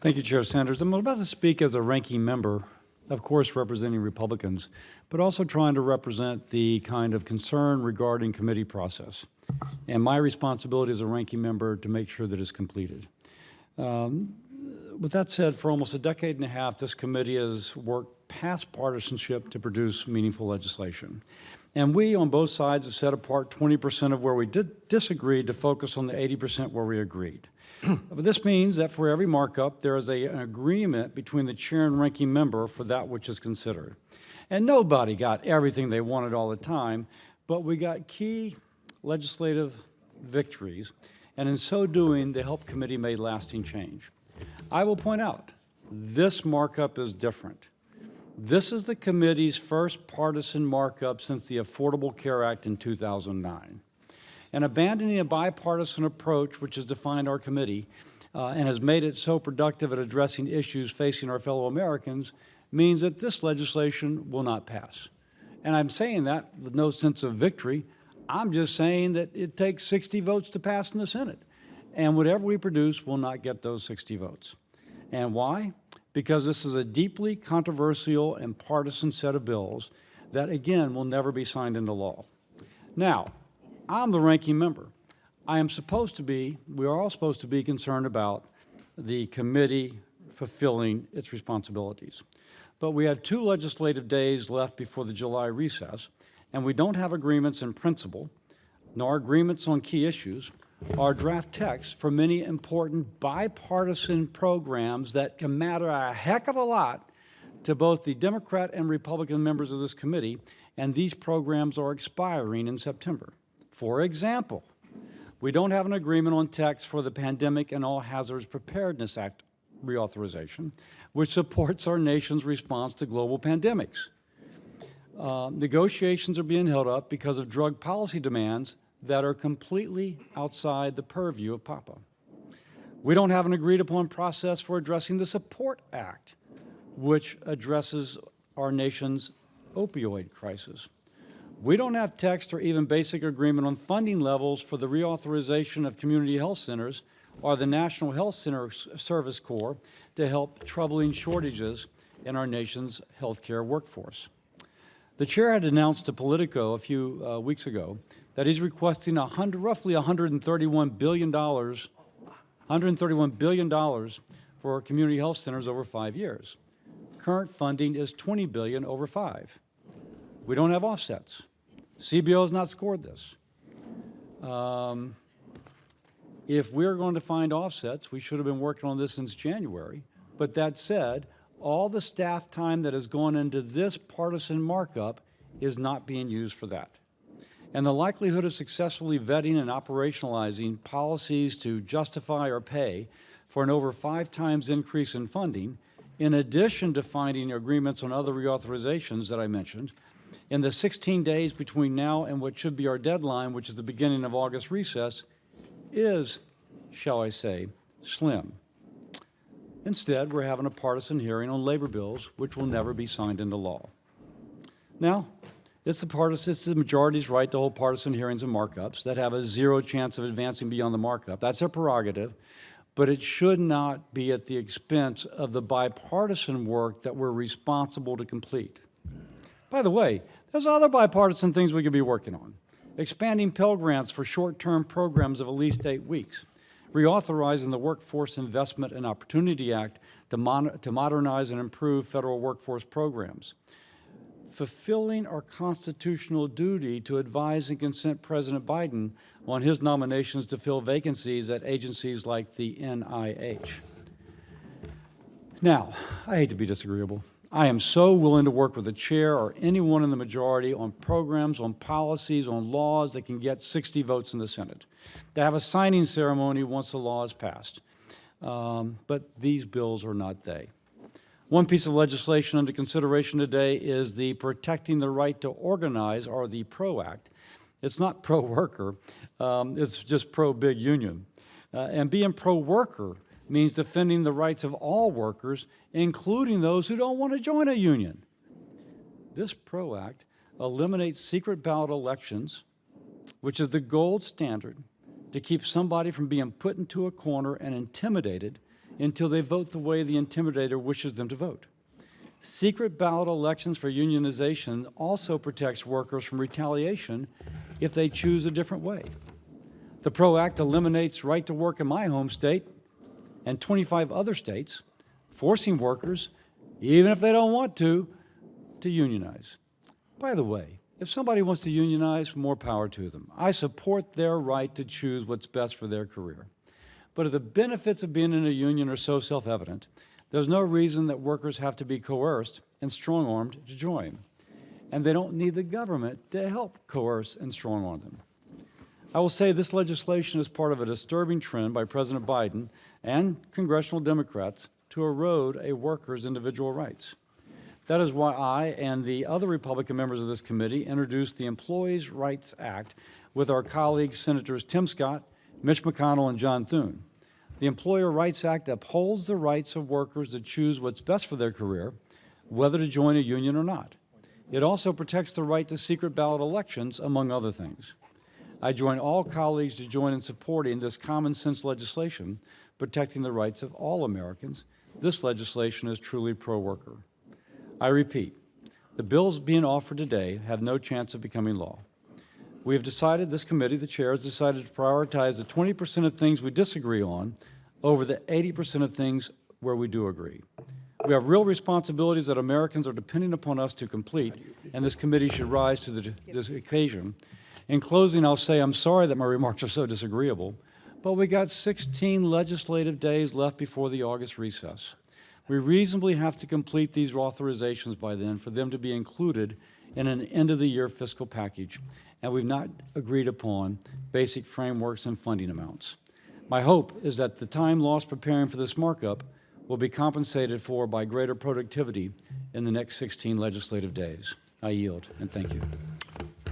Thank you, Chair Sanders. I'm about to speak as a ranking member, of course representing Republicans, but also trying to represent the kind of concern regarding committee process and my responsibility as a ranking member to make sure that it's completed. With that said, for almost a decade and a half, this committee has worked past partisanship to produce meaningful legislation. And we, on both sides, have set apart 20% of where we disagreed to focus on the 80% where we agreed. But this means that for every markup, there is an agreement between the chair and ranking member for that which is considered. And nobody got everything they wanted all the time, but we got key legislative victories, and in so doing, the Help Committee made lasting change. I will point out, this markup is different. This is the committee's first partisan markup since the Affordable Care Act in 2009. And abandoning a bipartisan approach, which has defined our committee and has made it so productive at addressing issues facing our fellow Americans, means that this legislation will not pass. And I'm saying that with no sense of victory. I'm just saying that it takes 60 votes to pass in the Senate. And whatever we produce will not get those 60 votes. And why? Because this is a deeply controversial and partisan set of bills that, again, will never be signed into law. Now, I'm the ranking member. We are all supposed to be concerned about the committee fulfilling its responsibilities. But we have 2 legislative days left before the July recess, and we don't have agreements in principle, nor agreements on key issues, or draft text for many important bipartisan programs that can matter a heck of a lot to both the Democrat and Republican members of this committee, and these programs are expiring in September. For example, we don't have an agreement on text for the Pandemic and All Hazards Preparedness Act reauthorization, which supports our nation's response to global pandemics. Negotiations are being held up because of drug policy demands that are completely outside the purview of PAPA. We don't have an agreed upon process for addressing the Support Act, which addresses our nation's opioid crisis. We don't have text or even basic agreement on funding levels for the reauthorization of community health centers or the National Health Center Service Corps to help troubling shortages in our nation's healthcare workforce. The chair had announced to Politico a few weeks ago that he's requesting roughly $131 billion for community health centers over 5 years. Current funding is $20 billion over 5. We don't have offsets. CBO has not scored this. If we're going to find offsets, we should have been working on this since January. But that said, all the staff time that has gone into this partisan markup is not being used for that. And the likelihood of successfully vetting and operationalizing policies to justify or pay for an over 5 times increase in funding, in addition to finding agreements on other reauthorizations that I mentioned, in the 16 days between now and what should be our deadline, which is the beginning of August recess, is, shall I say, slim. Instead, we're having a partisan hearing on labor bills, which will never be signed into law. Now, it's the majority's right to hold partisan hearings and markups that have a 0 chance of advancing beyond the markup. That's their prerogative, but it should not be at the expense of the bipartisan work that we're responsible to complete. By the way, there's other bipartisan things we could be working on. Expanding Pell Grants for short-term programs of at least 8 weeks. Reauthorizing the Workforce Investment and Opportunity Act to modernize and improve federal workforce programs. Fulfilling our constitutional duty to advise and consent President Biden on his nominations to fill vacancies at agencies like the NIH. Now, I hate to be disagreeable. I am so willing to work with the chair or anyone in the majority on programs, on policies, on laws that can get 60 votes in the Senate, to have a signing ceremony once the law is passed. But these bills are not they. One piece of legislation under consideration today is the Protecting the Right to Organize, or the PRO Act. It's not pro-worker, it's just pro-big union. And being pro-worker means defending the rights of all workers, including those who don't want to join a union. This PRO Act eliminates secret ballot elections, which is the gold standard to keep somebody from being put into a corner and intimidated until they vote the way the intimidator wishes them to vote. Secret ballot elections for unionization also protects workers from retaliation if they choose a different way. The PRO Act eliminates right to work in my home state and 25 other states, forcing workers, even if they don't want to unionize. By the way, if somebody wants to unionize, more power to them. I support their right to choose what's best for their career. But if the benefits of being in a union are so self-evident, there's no reason that workers have to be coerced and strong-armed to join. And they don't need the government to help coerce and strong-arm them. I will say this legislation is part of a disturbing trend by President Biden and congressional Democrats to erode a worker's individual rights. That is why I and the other Republican members of this committee introduced the Employees' Rights Act with our colleagues, Senators Tim Scott, Mitch McConnell, and John Thune. The Employer Rights Act upholds the rights of workers to choose what's best for their career, whether to join a union or not. It also protects the right to secret ballot elections, among other things. I join all colleagues to join in supporting this common sense legislation, protecting the rights of all Americans. This legislation is truly pro-worker. I repeat, the bills being offered today have no chance of becoming law. We have decided, this committee, the chair, has decided to prioritize the 20% of things we disagree on over the 80% of things where we do agree. We have real responsibilities that Americans are depending upon us to complete, and this committee should rise to this occasion. In closing, I'll say I'm sorry that my remarks are so disagreeable, but we got 16 legislative days left before the August recess. We reasonably have to complete these authorizations by then for them to be included in an end-of-the-year fiscal package, and we've not agreed upon basic frameworks and funding amounts. My hope is that the time lost preparing for this markup will be compensated for by greater productivity in the next 16 legislative days. I yield, and thank you.